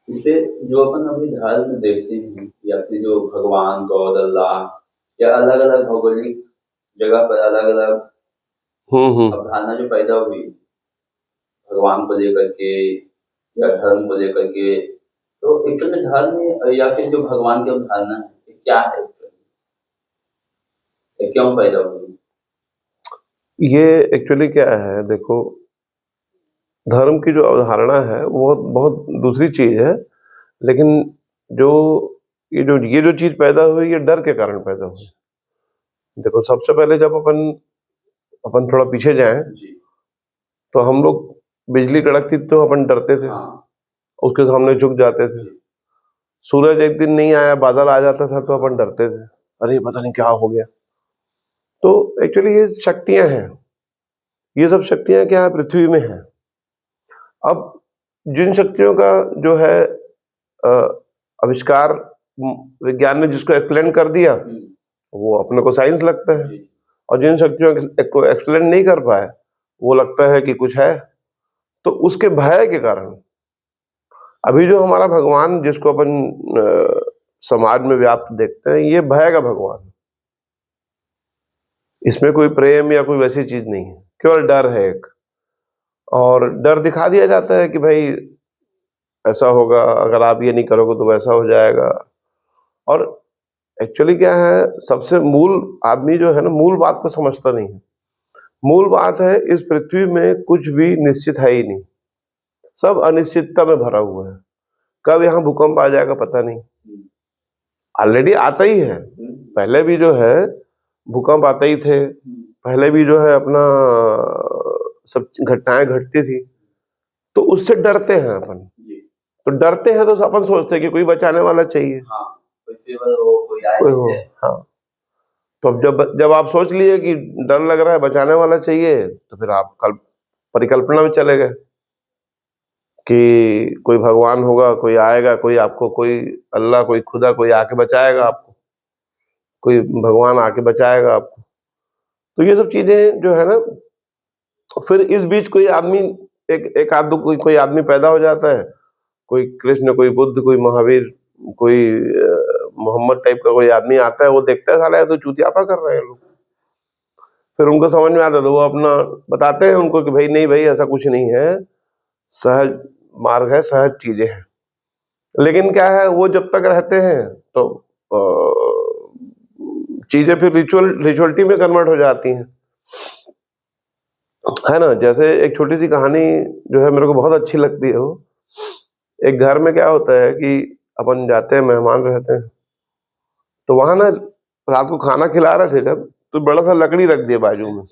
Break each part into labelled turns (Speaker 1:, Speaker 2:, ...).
Speaker 1: इसे जो अपन अभी धर्म में देखते हैं या फिर जो भगवान गॉड अल्लाह या अलग अलग भौगोलिक जगह पर अलग अलग
Speaker 2: हम्म।
Speaker 1: अवधारणा जो पैदा हुई भगवान को लेकर के या धर्म को लेकर के, तो एक्चुअली धर्म या फिर जो भगवान की अवधारणा है ये क्या है, ये क्यों पैदा हुई?
Speaker 2: ये एक्चुअली क्या है, देखो, धर्म की जो अवधारणा है वो बहुत दूसरी चीज है। लेकिन जो ये जो चीज पैदा हुई, ये डर के कारण पैदा हुई। देखो, सबसे पहले जब अपन थोड़ा पीछे जाएं,
Speaker 1: जी।
Speaker 2: तो हम लोग बिजली कड़कती तो अपन डरते थे,
Speaker 1: हाँ।
Speaker 2: उसके सामने झुक जाते थे।
Speaker 1: जी।
Speaker 2: सूरज एक दिन नहीं आया, बादल आ जाता था, तो अपन डरते थे, अरे पता नहीं क्या हो गया। तो एक्चुअली ये शक्तियां हैं, ये सब शक्तियां क्या है, पृथ्वी में है। अब जिन शक्तियों का जो है अ, आविष्कार, विज्ञान ने जिसको एक्सप्लेन कर दिया, वो अपने को साइंस लगता है।
Speaker 1: जी।
Speaker 2: और जिन शक्तियों को एक्सप्लेन नहीं कर पाए, वो लगता है कि कुछ है। तो उसके भय के कारण अभी जो हमारा भगवान, जिसको अपन समाज में व्याप्त देखते हैं, ये भय का भगवान है। इसमें कोई प्रेम या कोई वैसी चीज नहीं है, केवल डर है एक। और डर दिखा दिया जाता है कि भाई ऐसा होगा, अगर आप ये नहीं करोगे तो वैसा हो जाएगा। और एक्चुअली क्या है, सबसे मूल आदमी जो है ना, मूल बात को समझता नहीं है। मूल बात है, इस पृथ्वी में कुछ भी निश्चित है ही नहीं, सब अनिश्चितता में भरा हुआ है। कब यहाँ भूकंप आ जाएगा पता नहीं, ऑलरेडी आता ही है। पहले भी जो है भूकंप आते ही थे, पहले भी जो है अपना सब घटनाएं घटती थी। तो उससे डरते हैं अपन। तो डरते हैं तो अपन सोचते हैं कि कोई बचाने वाला चाहिए,
Speaker 1: हाँ, कोई फेवर हो, कोई आए
Speaker 2: कोई हो। हाँ, तो अब जब जब आप सोच लिए कि डर लग रहा है, बचाने वाला चाहिए, तो फिर आप परिकल्पना में चले गए कि कोई भगवान होगा, कोई आएगा, कोई आपको, कोई अल्लाह, कोई खुदा, कोई आके बचाएगा आपको, कोई भगवान आके बचाएगा आपको। तो ये सब चीजें जो है ना, फिर इस बीच कोई आदमी, एक आध दो कोई आदमी पैदा हो जाता है, कोई कृष्ण, कोई बुद्ध, कोई महावीर, कोई मोहम्मद टाइप का कोई आदमी आता है, वो देखता है साला ये तो चूतियापा कर रहे हैं लोग। फिर उनको समझ में आता है, तो वो अपना बताते हैं उनको कि भाई नहीं भाई, ऐसा कुछ नहीं है, सहज मार्ग है, सहज चीजें हैं। लेकिन क्या है, वो जब तक रहते हैं तो चीजें फिर रिचुअलिटी में कन्वर्ट हो जाती हैं, है ना। जैसे एक छोटी सी कहानी जो है, मेरे को बहुत अच्छी लगती है वो। एक घर में क्या होता है कि अपन जाते हैं, मेहमान रहते हैं, तो वहां ना रात को खाना खिला रहे थे जब, तो बड़ा सा लकड़ी रख दिया बाजू में।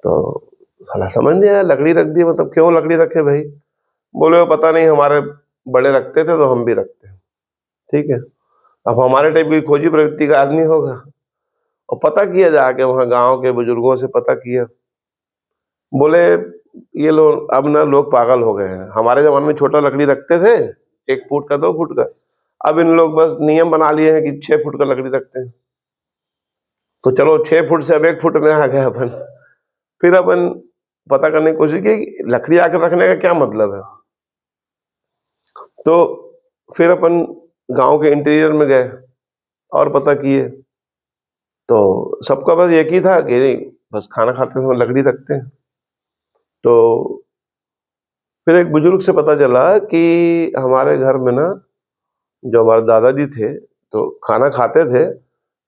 Speaker 2: तो साला समझ नहीं आया, लकड़ी रख दी मतलब क्यों लकड़ी रखे भाई? बोले वो पता नहीं, हमारे बड़े रखते थे तो हम भी रखते हैं। ठीक है, अब हमारे टाइप की खोजी प्रवृत्ति का आदमी होगा, और पता किया जाके, वहां गांव के बुजुर्गों से पता किया। बोले ये लोग अब ना, लोग पागल हो गए हैं। हमारे जमाने में छोटा लकड़ी रखते थे, 1 फुट का, 2 फुट का। अब इन लोग बस नियम बना लिए हैं कि 6 फुट का लकड़ी रखते हैं। तो चलो 6 फुट से अब 1 फुट में आ गए अपन। फिर अपन पता करने की कोशिश की कि लकड़ी आकर रखने का क्या मतलब है। तो फिर अपन गांव के इंटीरियर में गए और पता किए, तो सबका बस एक ही था कि नहीं, बस खाना खाते समय लकड़ी रखते हैं। तो फिर एक बुजुर्ग से पता चला कि हमारे घर में ना, जो हमारे दादाजी थे, तो खाना खाते थे,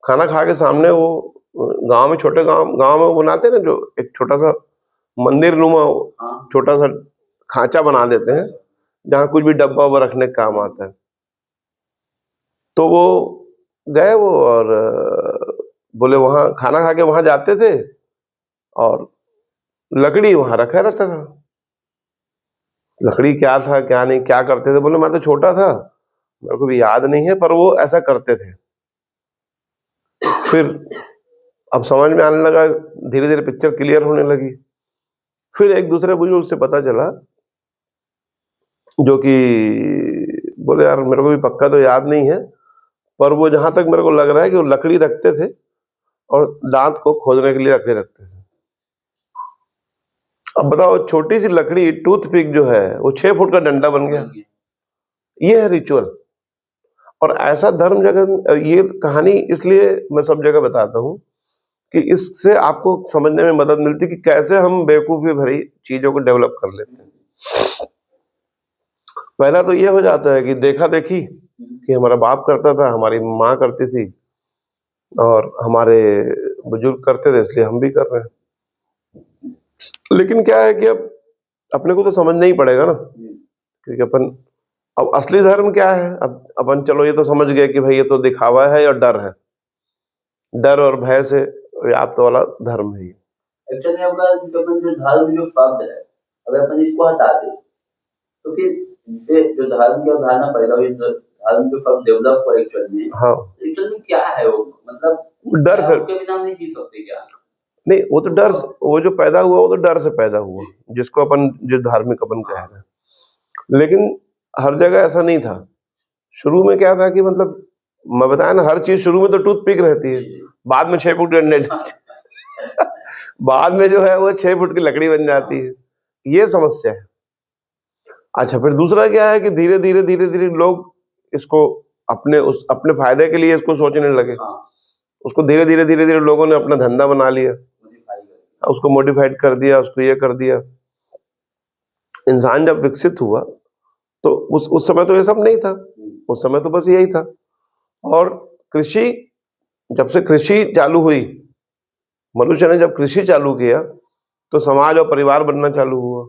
Speaker 2: खाना खा के सामने वो गांव में, छोटे गांव गांव में वो बनाते हैं ना, जो एक छोटा सा मंदिर नुमा, छोटा सा खांचा बना देते हैं, जहाँ कुछ भी डब्बा वब्बा रखने का काम आता है। तो वो गए वो, और बोले वहां खाना खा के वहां जाते थे, और लकड़ी वहां रखा रहता था। लकड़ी क्या था क्या नहीं, क्या करते थे, बोले मैं तो छोटा था, मेरे को भी याद नहीं है, पर वो ऐसा करते थे। फिर अब समझ में आने लगा, धीरे धीरे पिक्चर क्लियर होने लगी। फिर एक दूसरे बुजुर्ग से पता चला, जो कि बोले यार मेरे को भी पक्का तो याद नहीं है, पर वो जहां तक मेरे को लग रहा है कि वो लकड़ी रखते थे, और दांत को खोदने के लिए लकड़ी रखते थे। अब बताओ, छोटी सी लकड़ी, टूथ पिक जो है, वो 6 फुट का डंडा बन गया। ये है रिचुअल। और ऐसा धर्म जगह, ये कहानी इसलिए मैं सब जगह बताता हूँ कि इससे आपको समझने में मदद मिलती है कि कैसे हम बेवकूफ़ी भरी चीज़ों को डेवलप कर लेते हैं। पहला तो ये हो जाता है कि देखा-देखी कि हमारा बाप करता था, हमारी माँ करती थी और हमारे बुजुर्ग करते थे इसलिए हम भी कर रहे हैं। लेकिन क्या है कि अब अपने को तो समझना ही पड़ेगा ना, क्योंकि अब असली धर्म क्या है? अब अपन चलो ये तो समझ गए कि भाई ये तो दिखावा है और डर है। डर और भय से व्याप्त वाला धर्म है ये।
Speaker 1: एक्चुअली अगर जो अपन जो धर्म जो शब्द है, अगर अपन इसको हटा दें, तो फिर ये जो धर्म की अवधारणा पैदा हुई, जो धर्म जो शब्द डेवलप हुआ
Speaker 2: हाँ,
Speaker 1: एक्चुअली में क्या है वो? मतलब
Speaker 2: डर
Speaker 1: क्या
Speaker 2: से
Speaker 1: उसके बिना हम नहीं जी सकते क्या?
Speaker 2: नहीं, वो तो डर से, वो जो पैदा हुआ वो तो डर से पैदा हुआ, जिसको अपन जो धार्मिक अपन कह रहे हैं। लेकिन हर जगह ऐसा नहीं था। शुरू में क्या था कि मतलब मैं बताया ना, हर चीज शुरू में तो टूथपिक रहती है, बाद में 6 फुट डंडे बाद में जो है वो 6 फुट की लकड़ी बन जाती है। ये समस्या है। अच्छा, फिर दूसरा क्या है कि धीरे-धीरे लोग इसको अपने फायदे के लिए इसको सोचने लगे। उसको धीरे-धीरे लोगों ने अपना धंधा बना लिया। उसको मॉडिफाइड कर दिया, उसको ये कर दिया। इंसान जब विकसित हुआ तो उस समय तो ये सब नहीं था। उस समय तो बस यही था। और कृषि, जब से कृषि चालू हुई, मनुष्य ने जब कृषि चालू किया तो समाज और परिवार बनना चालू हुआ।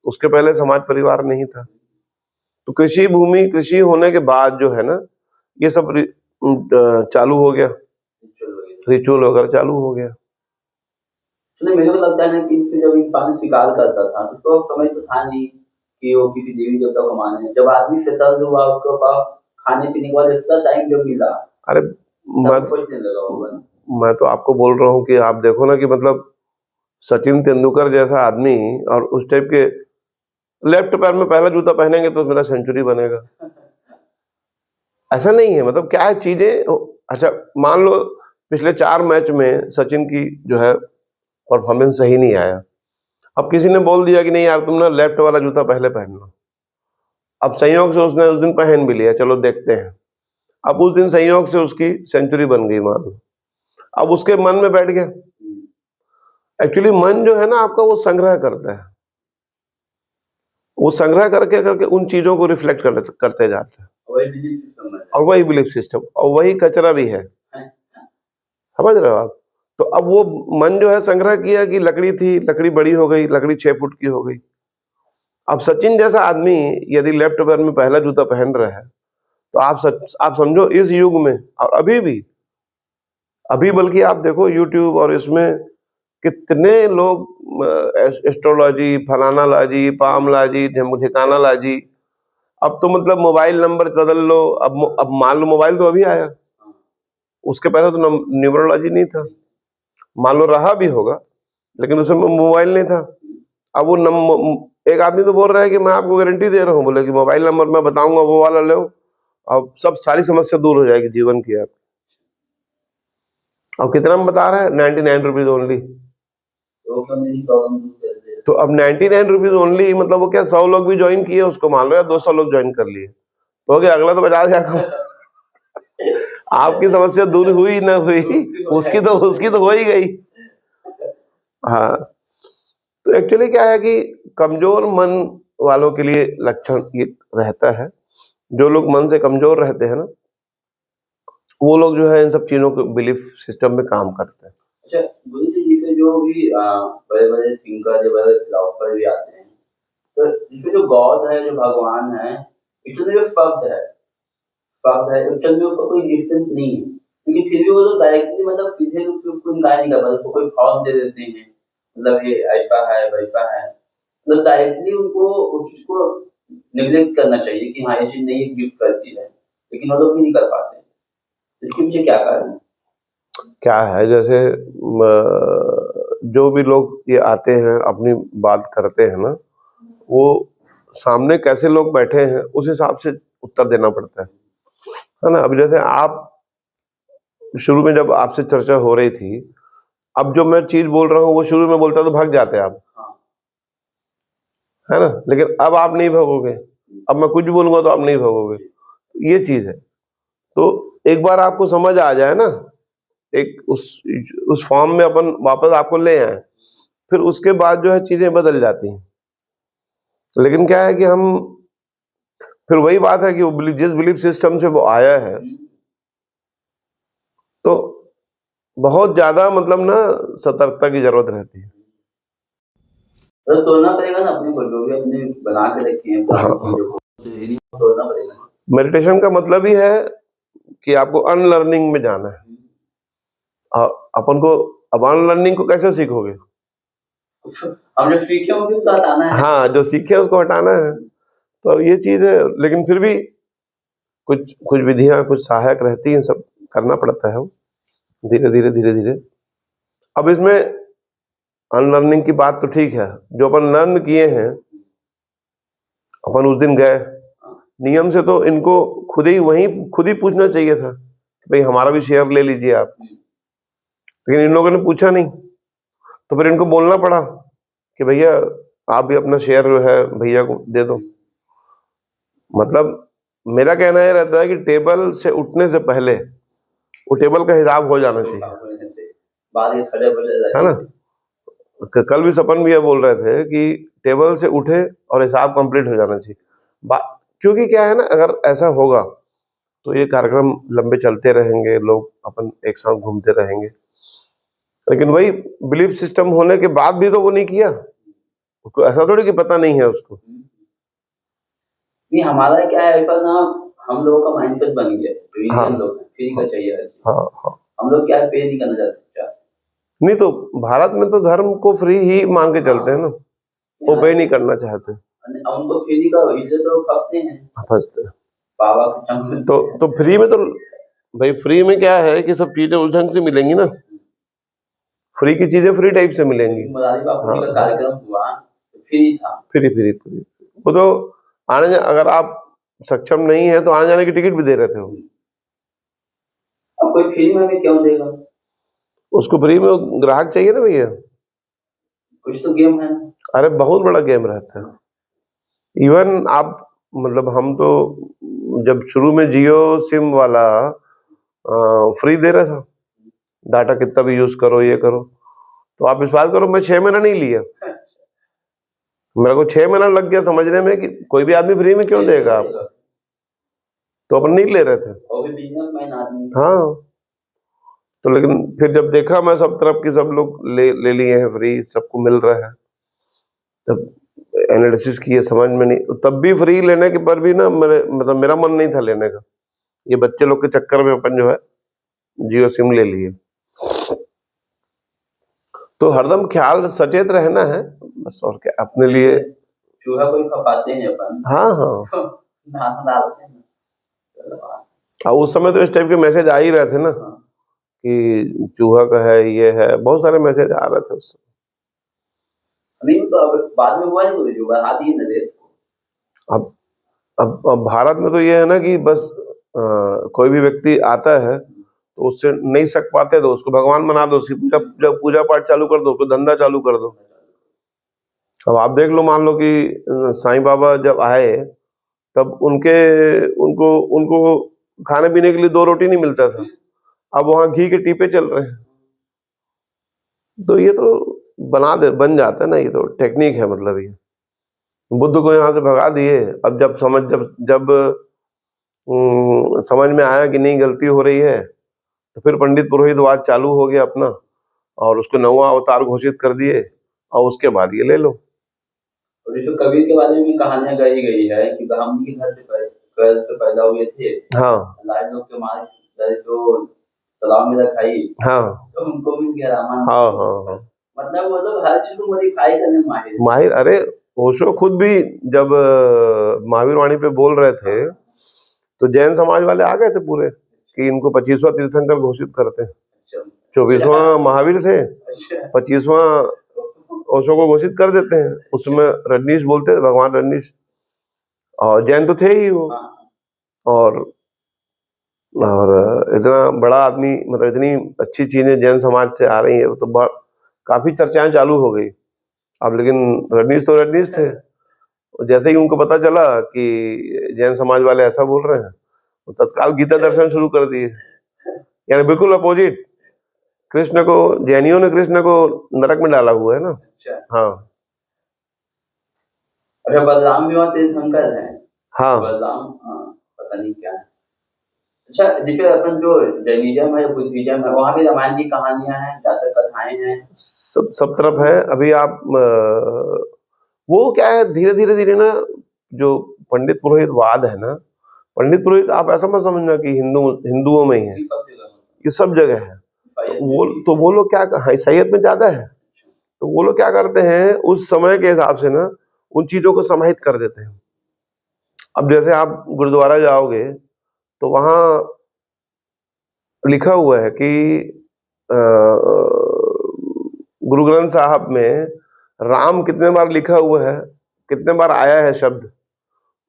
Speaker 2: उसके पहले समाज परिवार नहीं था। तो कृषि होने के बाद जो है ना, ये सब चालू हो गया, रिचुअल वगैरह चालू हो गया।
Speaker 1: नहीं, मेरे को लगता है ना कि इसमें जब इंसान शिकार करता था तो समय तो था नहीं कि वो किसी देवी देवता को माने। जब आदमी सेटल हुआ, उसके पास खाने पीने के बाद एक्स्ट्रा टाइम जब मिला,
Speaker 2: अरे मैं
Speaker 1: सोचने लगा होगा।
Speaker 2: मैं तो आपको बोल रहा हूँ कि आप देखो ना कि मतलब सचिन तेंदुलकर जैसा आदमी, और उस टाइप के लेफ्ट पैर में पहला जूता पहनेंगे तो मेरा सेंचुरी बनेगा। ऐसा नहीं है, मतलब क्या है चीजें। अच्छा, मान लो पिछले 4 मैच में सचिन की जो है परफॉर्मेंस सही नहीं आया। अब किसी ने बोल दिया कि नहीं यार, तुम ना लेफ्ट वाला जूता पहले पहन लो। अब संयोग से उसने उस दिन पहन भी लिया, चलो देखते हैं। अब उस दिन संयोग से उसकी सेंचुरी बन गई मान लो। अब उसके मन में बैठ गया। एक्चुअली मन जो है ना आपका, वो संग्रह करता है। वो संग्रह करके करके उन चीजों को रिफ्लेक्ट करते जाता है, और वही बिलीफ सिस्टम, और वही कचरा भी है। समझ रहे हो आप? तो अब वो मन जो है संग्रह किया कि लकड़ी थी, लकड़ी बड़ी हो गई, लकड़ी 6 फुट की हो गई। अब सचिन जैसा आदमी यदि लेफ्ट पैर में पहला जूता पहन रहा है तो आप समझो इस युग में, और अभी बल्कि आप देखो यूट्यूब और इसमें कितने लोग एस्ट्रोलॉजी, फलाना लाजी, पाम लाजी, ठिकाना लाजी। अब तो मतलब मोबाइल नंबर बदल लो। अब मान लो मोबाइल तो अभी आया, उसके पहले तो न्यूमरोलॉजी नहीं था। मान लो रहा भी होगा, लेकिन उसमें मोबाइल नहीं था। अब वो एक आदमी तो बोल रहा है कि मैं आपको गारंटी दे रहा हूँ, बोले कि मोबाइल नंबर मैं बताऊंगा वो वाला लो, अब सब सारी समस्या दूर हो जाएगी जीवन की। आप अब कितना में बता रहा है? 99 रुपीज ओनली। तो अब 99 रुपीज ओनली, मतलब वो क्या 100 लोग भी ज्वाइन किए उसको, मान लो या 200 लोग ज्वाइन कर लिए, तो क्या अगला तो 50,000 का। आपकी समस्या दूर हुई ना हुई, उसकी तो हो ही गई। हाँ, तो एक्चुअली क्या है कि कमजोर मन वालों के लिए लक्षण ये रहता है। जो लोग मन से कमजोर रहते हैं ना, वो लोग जो है इन सब चीजों को बिलीफ सिस्टम में काम करते हैं।
Speaker 1: अच्छा, गुरु जी पे जो भी बड़े-बड़े थिंकर, जो बड़े फिलोसोफर भी आते हैं, तो इसमें जो गॉड है, जो भगवान है, इसमें जो शब्द है, में उसका कोई डिफरेंस नहीं है। लेकिन फिर भी वो लोग डायरेक्टली मतलब सीधे रूप से उसको इनकार नहीं कर पाते, उसको कोई फॉर्म दे देते हैं, मतलब ये ऐसा है, वैसा है। मतलब डायरेक्टली उनको उस चीज़ को नेग्लेक्ट करना चाहिए कि हाँ, ये चीज़ नहीं गिफ्ट करती है, लेकिन वो लोग भी नहीं कर पाते। इसके पीछे क्या कारण है?
Speaker 2: क्या है, जैसे जो भी लोग ये आते हैं अपनी बात करते हैं ना, वो सामने कैसे लोग बैठे हैं उस हिसाब से उत्तर देना पड़ता है ना। अब जैसे आप शुरू में जब आपसे चर्चा हो रही थी, अब जो मैं चीज बोल रहा हूँ वो शुरू में बोलता तो भाग जाते आप,
Speaker 1: हाँ।
Speaker 2: है ना। लेकिन अब आप नहीं भागोगे, अब मैं कुछ बोलूंगा तो आप नहीं भगोगे, ये चीज है। तो एक बार आपको समझ आ जाए ना, एक उस फॉर्म में अपन वापस आपको ले आए, फिर उसके बाद जो है चीजें बदल जाती हैं। लेकिन क्या है कि हम, फिर वही बात है कि वो जिस बिलीफ सिस्टम से वो आया है, तो बहुत ज्यादा मतलब ना सतर्कता की जरूरत रहती है।
Speaker 1: तो तोड़ना पड़ेगा ना अपने को, जो भी अपने बना के रखे हैं पुरानी
Speaker 2: हाँ,
Speaker 1: चीजों को, तो इन्हीं को तोड़ना पड़ेगा।
Speaker 2: मेडिटेशन का मतलब ही है कि आपको अनलर्निंग में जाना है। और अपन को अब अनलर्निंग को कैसे सीखोगे?
Speaker 1: हम जो सीखे होंगे उसको हटाना है।
Speaker 2: हाँ, जो सीखे उसको हटाना है। तो ये चीज है, लेकिन फिर भी कुछ कुछ विधियां, कुछ सहायक रहती हैं, सब करना पड़ता है वो, धीरे धीरे धीरे धीरे। अब इसमें अनलर्निंग की बात तो ठीक है, जो अपन लर्न किए हैं, अपन उस दिन गए नियम से, तो इनको खुद ही पूछना चाहिए था कि भाई हमारा भी शेयर ले लीजिए आप, लेकिन इन लोगों ने पूछा नहीं। तो फिर इनको बोलना पड़ा कि भैया आप भी अपना शेयर जो है भैया को दे दो। मतलब मेरा कहना ये रहता है कि टेबल से उठने से पहले वो टेबल का हिसाब हो जाना चाहिए,
Speaker 1: बाद में खड़े बड़े
Speaker 2: है ना। कल भी सपन भी ये बोल रहे थे कि टेबल से उठे और हिसाब कंप्लीट हो जाना चाहिए। क्योंकि क्या है ना, अगर ऐसा होगा तो ये कार्यक्रम लंबे चलते रहेंगे, लोग अपन एक साथ घूमते रहेंगे। लेकिन वही बिलीफ सिस्टम होने के बाद भी तो वो नहीं किया, उसको ऐसा थोड़ी कि पता नहीं है उसको।
Speaker 1: नहीं, हमारा क्या है ऐसा ना, हम लोगों का माइंडसेट बन गया है,
Speaker 2: हाँ,
Speaker 1: लोग फ्री का चाहिए हर चीज।
Speaker 2: हाँ, हाँ।
Speaker 1: हम लोग क्या पे नहीं करना चाहते।
Speaker 2: नहीं तो भारत में तो धर्म को फ्री ही मान के चलते हैं ना, वो पे नहीं करना चाहते।
Speaker 1: उनको फ्री का इसलिए तो फंसते हैं,
Speaker 2: फंसते हैं।
Speaker 1: बाबा के चंगुल।
Speaker 2: तो फ्री में तो भाई, फ्री में क्या है कि सब चीजें उस ढंग से मिलेंगी ना, फ्री की चीजें फ्री टाइप से मिलेंगी।
Speaker 1: मुरारी बापू जी का
Speaker 2: हाँ,
Speaker 1: कार्यक्रम हुआ तो फ्री था।
Speaker 2: फ्री फ्री फ्री वो तो अगर आप सक्षम नहीं है तो आने जाने की टिकट भी दे रहे थे वो।
Speaker 1: अब कोई फ्री में भी क्यों देगा?
Speaker 2: उसको फ्री में ग्राहक चाहिए ना भैया।
Speaker 1: कुछ तो गेम है ना।
Speaker 2: अरे बहुत बड़ा गेम रहता है। इवन आप, मतलब हम तो जब शुरू में जियो सिम वाला फ्री दे रहा था, डाटा कितना भी यूज करो ये करो, तो आप विश्वास करो मैं 6 महीना नहीं लिया। मेरे को 6 महीना लग गया समझने में कि कोई भी आदमी फ्री में क्यों देगा आप, तो अपन नहीं ले रहे थे।
Speaker 1: वो भी बिजनेसमैन आदमी।
Speaker 2: हाँ, तो लेकिन फिर जब देखा मैं सब तरफ की सब लोग ले लिए हैं फ्री, सबको मिल रहा है, तब एनालिसिस किए, समझ में नहीं, तब भी फ्री लेने के पर भी ना मेरा मन नहीं था लेने का। ये बच्चे लोग के चक्कर में अपन जो है जियो सिम ले लिए। तो हरदम ख्याल सचेत रहना है बस, और क्या अपने लिए।
Speaker 1: चूहा कोई खपाते हैं अपन।
Speaker 2: हाँ, हाँ।
Speaker 1: नाम डालते हैं।
Speaker 2: और उस समय तो इस टाइप के मैसेज आ ही रहे थे ना कि चूहा का है, ये है, बहुत सारे मैसेज आ रहे थे उस समय।
Speaker 1: नहीं तो अब बाद में हुआ है कोई जो बढ़ा दिए ना रेट।
Speaker 2: अब भारत में तो ये है ना कि बस कोई भी व्यक्ति आता है तो उससे नहीं सक पाते तो उसको भगवान बना दो, उसकी पूजा पाठ चालू कर दो, उसको धंधा चालू कर दो। अब आप देख लो, मान लो कि साईं बाबा जब आए तब उनको उनको खाने पीने के लिए 2 रोटी नहीं मिलता था, अब वहां घी के टीपे चल रहे हैं। तो ये तो बन जाता है ना, ये तो टेक्निक है। मतलब ये बुद्ध को यहाँ से भगा दिए, अब जब समझ में आया कि नहीं गलती हो रही है, तो फिर पंडित पुरोहितवाद चालू हो गया अपना, और उसको 9वां अवतार घोषित कर दिए, और उसके बाद ये ले लो।
Speaker 1: और ये तो कबीर के बारे में भी कहानियां गाई गई है कि ब्राह्मण के घर से पैदा हुए थे।
Speaker 2: हाँ,
Speaker 1: लाज लोग के मार तो तालाब में रखाई। हाँ, तो उनको मिल गया रामान।
Speaker 2: हाँ, हाँ, हाँ।
Speaker 1: मतलब हर चीज को मॉडिफाई करने में
Speaker 2: माहिर। अरे ओशो खुद भी जब महावीर वाणी पे बोल रहे थे तो जैन समाज वाले आ गए थे पूरे कि इनको 25वां तीर्थंकर घोषित करते हैं। 24वां महावीर थे, 25वां ओशो को घोषित कर देते हैं। उसमें रजनीश बोलते थे, भगवान रजनीश, और जैन तो थे ही वो। और इतना बड़ा आदमी, मतलब इतनी अच्छी चीजें जैन समाज से आ रही है, तो काफी चर्चाएं चालू हो गई। अब लेकिन रजनीश तो रजनीश थे, जैसे ही उनको पता चला कि जैन समाज वाले ऐसा बोल रहे हैं, तो तत्काल गीता दर्शन शुरू कर दिए। यानी बिल्कुल अपोजिट। कृष्ण को, जैनियों ने कृष्ण को नरक में डाला हुआ है ना।
Speaker 1: अच्छा
Speaker 2: हाँ
Speaker 1: अच्छा, बलराम भी वहाँ तीर्थंकर हैं।
Speaker 2: हाँ,
Speaker 1: बलराम, हाँ, पता नहीं क्या है। अच्छा, देखिए अपन जो जैनिज्म है, बुद्धिज्म है, वहाँ भी रामायण की कहानियां हैं, जातक कथाएं हैं।
Speaker 2: सब तरफ है। अभी आप वो क्या है, धीरे धीरे धीरे ना, जो पंडित पुरोहित वाद है ना, पंडित पुरोहित आप ऐसा मत समझना कि हिंदुओं में ही है,
Speaker 1: ये सब जगह होता
Speaker 2: ये सब जगह है।
Speaker 1: है।
Speaker 2: तो वो लोग क्या, हाँ, ईसाइयत में ज्यादा है। तो वो लोग क्या करते हैं, उस समय के हिसाब से ना उन चीजों को समाहित कर देते हैं। अब जैसे आप गुरुद्वारा जाओगे तो वहां लिखा हुआ है कि अ, गुरु ग्रंथ साहब में राम कितने बार लिखा हुआ है, कितने बार आया है शब्द,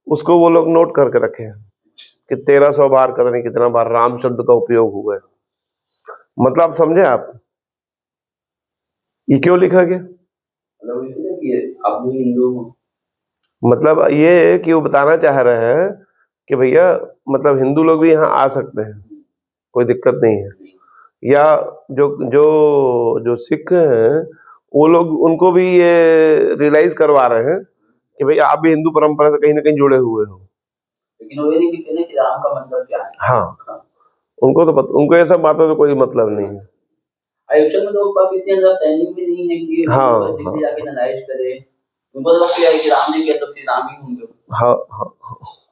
Speaker 2: उसको वो लोग नोट करके रखे हैं कि 1300 बार, पता नहीं कितना बार राम शब्द का उपयोग हुआ है। मतलब आप समझे आप, ये क्यों लिखा गया?
Speaker 1: मतलब इसलिए कि आप भी हिंदू हो।
Speaker 2: मतलब ये है कि वो बताना चाह रहे हैं कि भैया, मतलब हिंदू लोग भी यहाँ आ सकते हैं, कोई दिक्कत नहीं है। या जो जो जो सिख हैं, वो लोग, उनको भी ये रियलाइज करवा रहे हैं कि भाई आप भी हिंदू परंपरा से कहीं ना कहीं जुड़े हुए हो।
Speaker 1: लेकिन वो ये नहीं कहते ना कि राम का मतलब क्या है।
Speaker 2: हाँ, उनको ये सब बातों से कोई मतलब नहीं है।
Speaker 1: एक्चुअल में लोग काफी इतने अंडरस्टैंडिंग भी नहीं है कि
Speaker 2: हाँ
Speaker 1: उनको सिख
Speaker 2: हाँ
Speaker 1: भी जाके एनालाइज करे। उनको तो बस ये है कि राम ने किया तो श्री राम ही होंगे।
Speaker 2: हाँ हाँ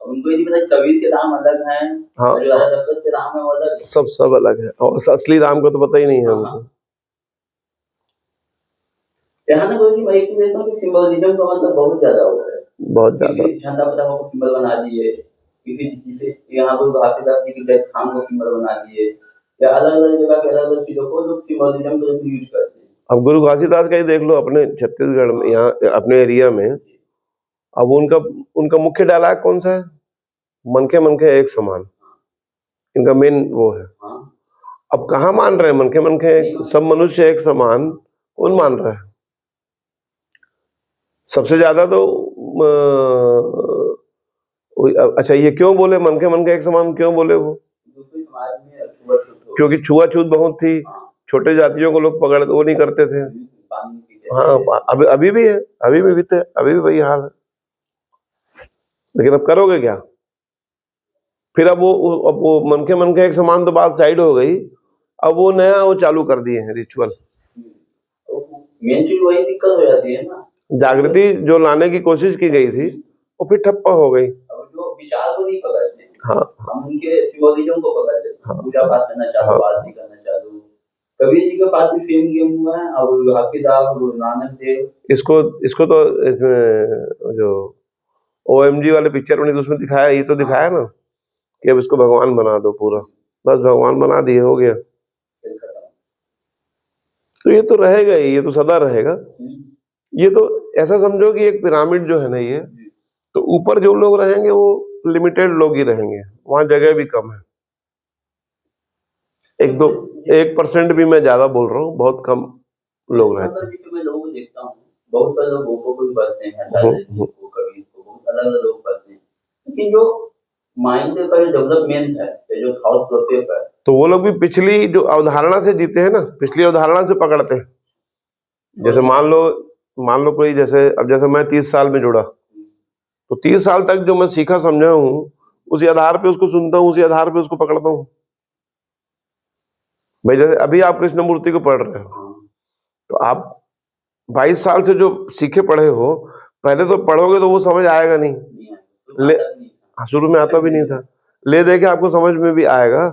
Speaker 1: अब उनको ये नहीं पता कि कबीर के राम अलग हैं
Speaker 2: हाँ
Speaker 1: और जो राजा दशरथ के राम है वो अलग है।
Speaker 2: सब अलग है, और असली राम को तो पता ही नहीं है
Speaker 1: हाँ
Speaker 2: उनको।
Speaker 1: हाँ। यहाँ ना कोई मैं एक देखता हूँ कि सिंबलिज्म का मतलब बहुत ज्यादा हो रहा है।
Speaker 2: बहुत ज्यादा।
Speaker 1: किसी झंडा पताका को सिंबल बना दिए, किसी जैसे यहाँ पर घासीदास जी की डेथ खान को सिंबल बना दिए, या अलग अलग जगह पे अलग अलग चीजों को लोग सिंबलिज्म को यूज करते हैं।
Speaker 2: अब गुरु घासीदास का ही देख लो, अपने छत्तीसगढ़ में, यहाँ अपने एरिया में। अब उनका उनका मुख्य डायलॉग कौन सा है? मनखे मनखे एक समान, इनका मेन वो है।
Speaker 1: हाँ
Speaker 2: अब कहाँ मान रहे हैं मनखे मनखे सब मनुष्य एक समान? कौन मान रहा है? सबसे ज्यादा तो अच्छा, ये क्यों बोले मनखे मनखे एक समान, क्यों बोले वो?
Speaker 1: दूसरे समाज में छुआछूत हो।
Speaker 2: क्योंकि छुआछूत बहुत थी।
Speaker 1: हाँ
Speaker 2: छोटे जातियों को लोग पकड़, वो नहीं करते थे।
Speaker 1: पानी पीते
Speaker 2: हाँ,
Speaker 1: थे।
Speaker 2: अभी अभी भी है, अभी भी बीते, अभी भी वही हाल है। लेकिन अब करोगे क्या? फिर अब वो मन के एक समान तो बात साइड हो गई। अब वो नया वो चालू कर दिए हैं रिचुअल।
Speaker 1: मेन चीज वही दिक्कत हो जाती है ना।
Speaker 2: जागृति जो लाने की कोशिश की गई थी, वो फिर ठप्पा हो गई।
Speaker 1: अब जो विचार को नहीं पकड़ते,
Speaker 2: हाँ
Speaker 1: हम उनके सिंबलिज्म को पकड़ लेते हैं।
Speaker 2: हाँ
Speaker 1: पूजा पाठ करना चालू,
Speaker 2: हाँ।
Speaker 1: आरती करना चालू। कबीर जी के पास भी सेम गेम हुआ है। अब हाफिजाब, गुरु नानक देव,
Speaker 2: इसको इसको तो इसमें जो ओएमजी वाले पिक्चर बनी थी, उसमें दिखाया, ये तो दिखाया ना कि अब इसको भगवान बना दो पूरा। बस भगवान बना दिए, हो गया।
Speaker 1: खेल खत्म।
Speaker 2: तो ये तो रहेगा ही, ये तो सदा रहेगा। ये तो ऐसा समझो कि एक पिरामिड जो है ना, ये तो ऊपर जो लोग रहेंगे वो लिमिटेड लोग ही रहेंगे, वहां जगह भी कम है। एक दो 1% भी, मैं ज्यादा बोल रहा हूँ, बहुत कम लोग रहते हैं।
Speaker 1: मतलब मैं लोगों को देखता हूँ, बहुत सारे लोग गोपो को भी पढ़ते हैं, आचार्य जी को, कबीर को, बहुत अलग अलग लोग पढ़ते हैं। लेकिन जो माइंड का जो डेवलपमेंट है, जो थॉट प्रोसेस है,
Speaker 2: तो वो लोग भी पिछली जो अवधारणा से जीते हैं ना, पिछली अवधारणा से पकड़ते हैं। जैसे मान लो कोई, जैसे अब जैसे मैं 30 साल में जुड़ा, तो 30 साल तक जो मैं सीखा समझा हूँ, उसी आधार पे उसको सुनता हूँ, उसी आधार पे उसको पकड़ता हूँ। भाई जैसे अभी आप कृष्णमूर्ति को पढ़ रहे हो, तो आप 22 साल से जो सीखे पढ़े हो, पहले तो पढ़ोगे तो वो समझ आएगा नहीं। ले, शुरू में आता भी नहीं था। ले दे के आपको समझ में भी आएगा।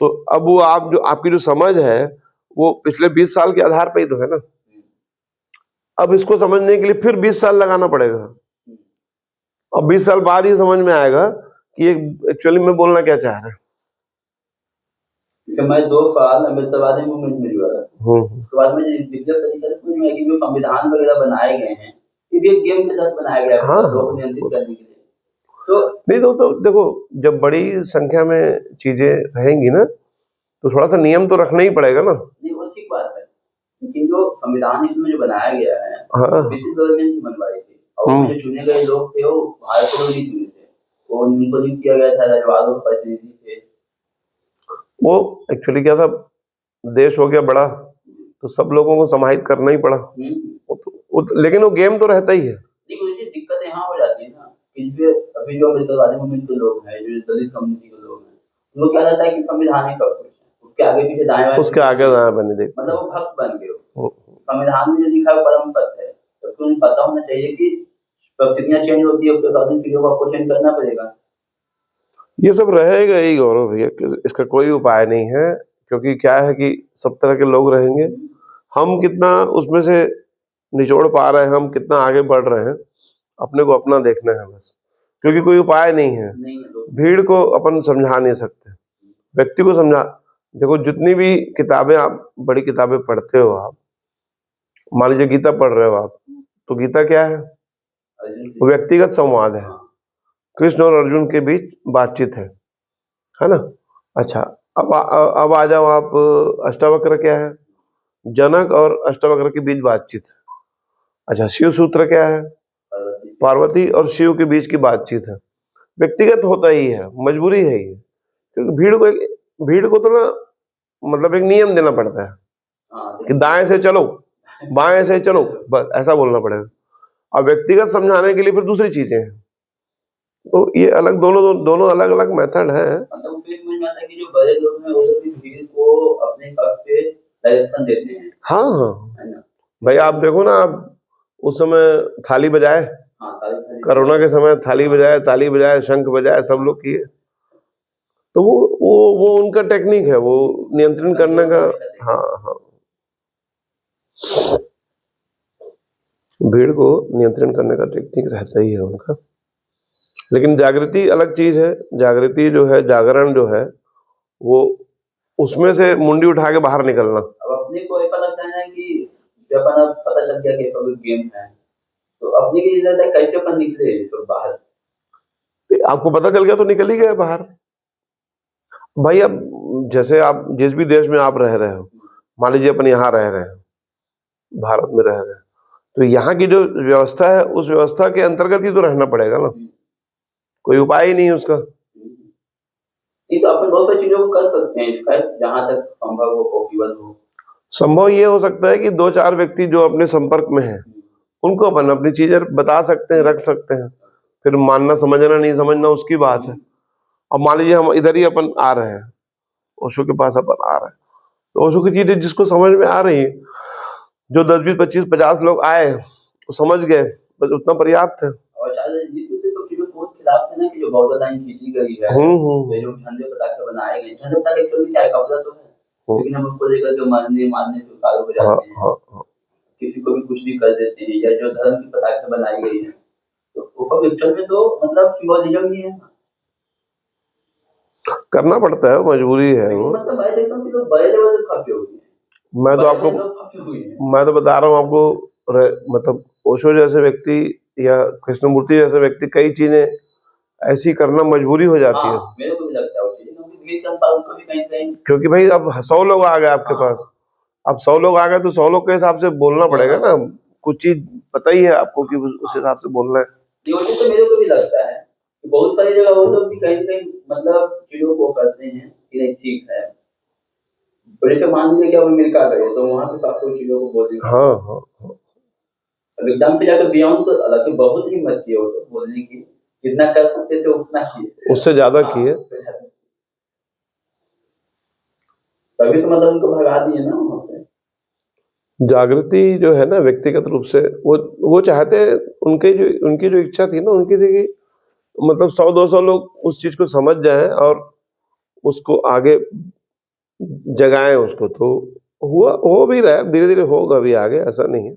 Speaker 2: तो अब वो आप जो आपकी जो समझ है, वो पिछले 20 साल के आधार पे ही तो है ना। अब इसको समझने के लिए फिर 20 साल लगाना पड़ेगा। अब 20 साल बाद ही समझ में आएगा कि ये एक्चुअली में बोलना क्या चाह रहे हैं।
Speaker 1: मैं 2 साल अमृतवादी मूवमेंट में जुड़ा था। उसके बाद में दिग्गज तरीके से समझ में आया कि जो संविधान वगैरह बनाए गए हैं, ये भी एक गेम के तहत बनाया गया है,
Speaker 2: हाँ,
Speaker 1: लोगों को नियंत्रित करने के लिए। तो
Speaker 2: नहीं तो देखो, जब बड़ी संख्या में चीजें रहेंगी ना, तो थोड़ा सा नियम तो रखना ही पड़ेगा ना।
Speaker 1: नहीं, वो ठीक बात है, लेकिन जो संविधान इसमें जो बनाया गया है,
Speaker 2: हाँ,
Speaker 1: ब्रिटिश गवर्नमेंट ने बनवाई थी, और वो जो चुने गए लोग थे वो भारत के लोग नहीं चुने थे, वो उनको नियुक्त किया गया था, रजवाड़ों के प्रतिनिधि थे।
Speaker 2: वो एक्चुअली क्या था, देश हो गया बड़ा तो सब लोगों को समाहित करना ही पड़ा। लेकिन वो गेम तो रहता ही है।
Speaker 1: नहीं, मुझे दिक्कत यहाँ हो जाती है ना कि जो अभी जो अम्बेडकरवादी मूवमेंट के लोग हैं, जो दलित कम्युनिटी के लोग हैं, उनको क्या लगता है कि संविधान ही सब कुछ है, उसके आगे पीछे दाएं बाएं
Speaker 2: उसके आगे दाएं बने देख,
Speaker 1: मतलब वो भक्त बन गए हो। संविधान में जो लिखा है परम सत्य है, तो उन्हें पता होना चाहिए कि परिस्थितियां चेंज होती है, उसके अकॉर्डिंग चीजों को आपको चेंज करना पड़ेगा।
Speaker 2: ये सब रहेगा ही गौरव भैया, इसका कोई उपाय नहीं है, क्योंकि क्या है कि सब तरह के लोग रहेंगे। हम कितना उसमें से निचोड़ पा रहे हैं, हम कितना आगे बढ़ रहे हैं, अपने को अपना देखना है बस, क्योंकि कोई उपाय नहीं है। भीड़ को अपन समझा नहीं सकते, व्यक्ति को समझा। देखो जितनी भी किताबें आप, बड़ी किताबें पढ़ते हो आप, मान लीजिए गीता पढ़ रहे हो आप, तो गीता क्या है, वो व्यक्तिगत संवाद है, कृष्ण और अर्जुन के बीच बातचीत है ना। अच्छा, अब आ जाओ आप, अष्टावक्र क्या है, जनक और अष्टावक्र के बीच बातचीत है। अच्छा, शिव सूत्र क्या है, पार्वती और शिव के बीच की बातचीत है। व्यक्तिगत होता ही है, मजबूरी है ये, क्योंकि भीड़ को तो ना मतलब एक नियम देना पड़ता है कि दाएं से चलो, बाएं से चलो, बस ऐसा बोलना पड़ेगा। अब व्यक्तिगत समझाने के लिए फिर दूसरी चीजें हैं, तो ये अलग, दोनों अलग अलग मेथड है।
Speaker 1: मतलब उसमें समझ में आता है कि जो बड़े लोग हैं वो लोग भी भीड़ को अपने तरफ से डायरेक्शन देते हैं।
Speaker 2: हाँ हाँ,
Speaker 1: है ना
Speaker 2: भाई आप देखो ना, आप उस समय थाली बजाए, कोरोना के समय थाली बजाए, ताली बजाए, शंख बजाए, सब लोग किए, तो वो उनका टेक्निक है, वो नियंत्रण करने का। हाँ हाँ, भीड़ को नियंत्रण करने का टेक्निक रहता ही है उनका। लेकिन जागृति अलग चीज है, जागृति जो है, जागरण जो है, वो उसमें से मुंडी उठा के बाहर निकलना।
Speaker 1: अब अपने को ऐसा लगता है ना कि जब अपन अब पता लग गया कि पब्लिक गेम है, तो अपने की इज्जत है, कैसे अपन निकले तो बाहर।
Speaker 2: आपको पता चल गया तो निकल ही गए बाहर भाई। अब जैसे आप जिस भी देश में आप रह रहे हो, मान लीजिए अपन यहाँ रह रहे हैं, भारत में रह रहे हैं, तो यहाँ की जो व्यवस्था है उस व्यवस्था के अंतर्गत ही तो रहना पड़ेगा ना, कोई उपाय ही नहीं है उसका।
Speaker 1: ये तो अपन बहुत सारी चीजों को कर सकते हैं, इसका जहां तक संभव हो, पॉसिबल हो।
Speaker 2: संभव ये हो सकता है कि दो चार व्यक्ति जो अपने संपर्क में हैं, उनको अपन अपनी चीजें बता सकते हैं, रख सकते हैं। फिर मानना समझना नहीं समझना उसकी बात है। अब मान लीजिए हम इधर ही अपन आ रहे हैं, ओशो के पास अपन आ रहे हैं, तो ओशो की चीजें जिसको समझ में आ रही है, जो 10 20 25 50 लोग आए तो समझ गए, बस उतना पर्याप्त है।
Speaker 1: और शायद जिसमें तो चीजों को खिलाफ है ना कि जो बॉर्डर लाइन खींची गई है, ये जो झंडे पताखे बनाए गए, झंडे पताखे एक्चुअली क्या है, कब्जा तो है, लेकिन हम उसको लेकर के मारने से उतारू हो जाते हैं। किसी को भी कुछ भी कर देते हैं, या जो धर्म की पताखे बनाई गई है, तो वो एक्चुअल में तो मतलब सिंबोलिज्म ही है,
Speaker 2: करना पड़ता है, मजबूरी है वो।
Speaker 1: मतलब मैं देखता हूँ कि लोग बड़े लेवल पे खपे हुए हैं।
Speaker 2: मैं तो बता रहा हूँ आपको, मतलब ओशो जैसे व्यक्ति या कृष्णमूर्ति जैसे व्यक्ति कई चीजें ऐसी करना मजबूरी हो जाती है।
Speaker 1: मेरे को भी लगता है वो चीज़, क्योंकि भीड़ के अनुसार उनको भी कहीं
Speaker 2: क्योंकि भाई अब 100 लोग आ गए आपके पास, अब 100 लोग आ गए तो 100 लोग के हिसाब से बोलना पड़ेगा ना, कुछ चीज पता ही है आपको कि उस हिसाब से बोलना है।
Speaker 1: ये तो मेरे को भी लगता है कि बहुत सारी जगह वो लोग भी कहीं मतलब चीजों को करते हैं कि नहीं ठीक है, जैसे मान लीजिए कि अब अमेरिका गए तो वहां पे काफी चीजों को बोलेंगे।
Speaker 2: हाँ हाँ,
Speaker 1: अब एकदम से जाकर बियॉन्ड तो अलग बहुत हिम्मत की वो तो बोलने की, जितना कर सकते थे उतना किए,
Speaker 2: उससे ज्यादा किए,
Speaker 1: तभी तो मतलब उनको भगा दिए ना वहां से।
Speaker 2: जागृति जो है ना, व्यक्तिगत रूप से वो चाहते हैं, उनकी जो इच्छा थी ना, उनकी थी कि मतलब 100 200 लोग उस चीज को समझ जाएं और उसको आगे जगाएं उसको, तो हुआ, हो भी रहा है, धीरे धीरे होगा भी आगे, ऐसा नहीं है।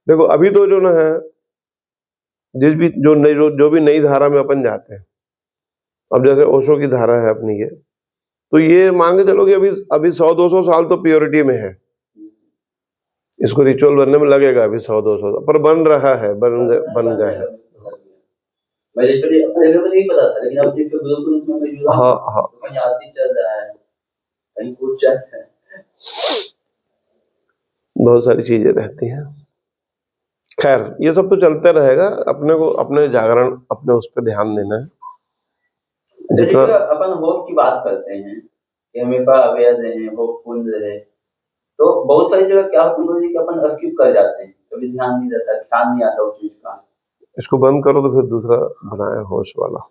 Speaker 2: देखो अभी तो जो ना है, जो भी नई धारा में अपन जाते हैं, अब जैसे ओशो की धारा है अपनी ये, तो ये मान के चलो कि अभी 100 200 साल तो प्योरिटी में है, इसको रिचुअल बनने में लगेगा अभी 100 200, पर बन रहा है, बन गया है।
Speaker 1: मेरे को नहीं पता था, लेकिन अब जिसके ग्रुप में मैं जुड़ा,
Speaker 2: हाँ हाँ,
Speaker 1: तो कहीं आरती चल रहा है, कहीं कुछ चल रहा है,
Speaker 2: बहुत सारी चीजें रहती हैं। खैर ये सब तो चलते रहेगा, अपने को अपने जागरण अपने उस पर ध्यान देना है
Speaker 1: अच्छा
Speaker 2: जितना।
Speaker 1: देखिए अपन होप की बात करते हैं कि हमेशा अवेयर रहे, होपफुल रहे, तो बहुत सारी जगह क्या होता है कि अपन स्किप कर जाते हैं, कभी ध्यान नहीं रहता, ख्याल नहीं आता उस चीज का।
Speaker 2: इसको बंद करो तो फिर दूसरा बनाए होश वाला।